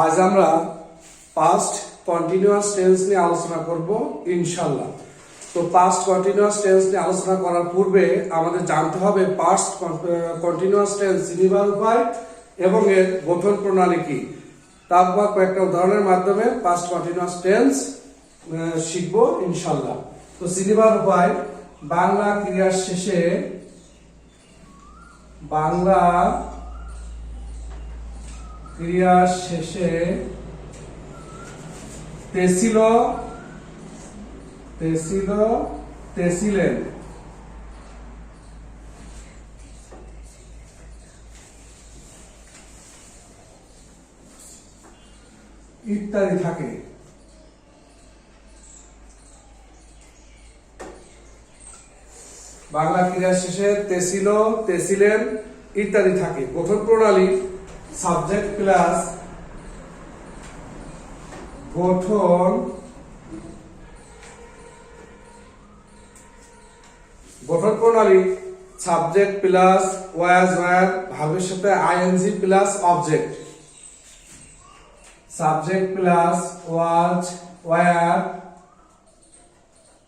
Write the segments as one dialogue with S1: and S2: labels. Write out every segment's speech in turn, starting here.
S1: আজ আমরা past continuous tense নিয়ে আলোচনা করব ইনশাআল্লাহ। তো পাস্ট কন্টিনিউয়াস টেন্স নিয়ে আলোচনা করার পূর্বে আমাদের জানতে হবে পাস্ট কন্টিনিউয়াস টেন্স চিনিবার উপায় এবং এর গঠন প্রণালী কি। তারপর কয়েকটা উদাহরণের মাধ্যমে পাস্ট কন্টিনিউয়াস টেন্স শিখবো ইনশাআল্লাহ। তো চিনিবার উপায়, বাংলা ক্রিয়ার শেষে তেছিল, তেছিলেন ইত্যাদি থাকে। বাংলা ক্রিয়ার শেষে তেছিল, তেছিলেন ইত্যাদি থাকে। গঠন প্রণালী সাবজেক্ট প্লাস গঠন প্রণালী সাবজেক্ট প্লাস ওয়াজ ওয়ার ভার্বের সাথে ING plus object. Subject plus was were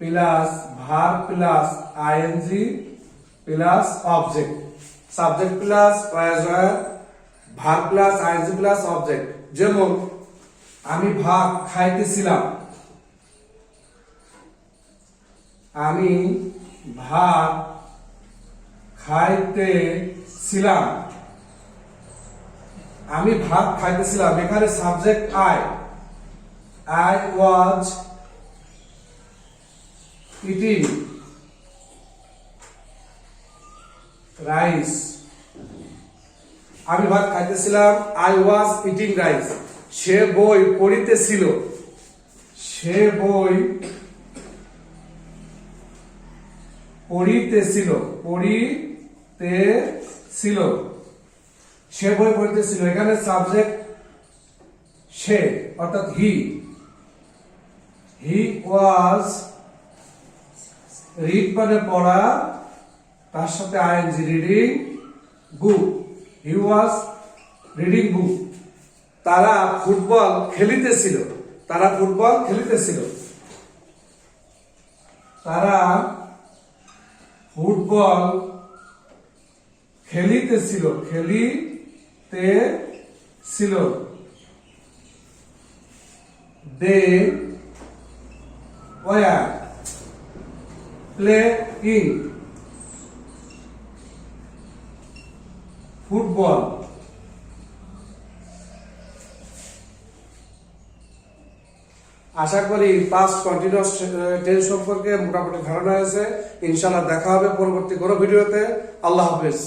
S1: plus verb plus ING plus object. Subject plus was were verb plus ING plus object. যেমন আমি ভাত খাইতেছিলাম, আমি ভাত খাইতেছিলাম, আমি ভাত খাইতেছিলাম। এখানে subject I was eating rice. আমি ভাত খাইতেছিলাম, আই ওয়াজ ইটিং রাইস। সে বই পড়িতেছিল, সে বই পড়িতেছিল, সে বই পড়িতেছিল। এখানে সাবজেক্ট সে অর্থাৎ হি ওয়াজ রিড মানে পড়া, তার সাথে ING reading book. He was reading book. তারা ফুটবল খেলিতেছিল, তারা ফুটবল খেলিতেছিল, তারা ফুটবল খেলিতেছিল, দে ওয়ার প্লেইং ফুটবল। আশা করি পাস্ট কন্টিনিউয়াস টেন্স সম্পর্কে মোটামুটি ধারণা হয়েছে। ইনশাআল্লাহ দেখা হবে পরবর্তী কোনো ভিডিওতে। আল্লাহ হাফেজ।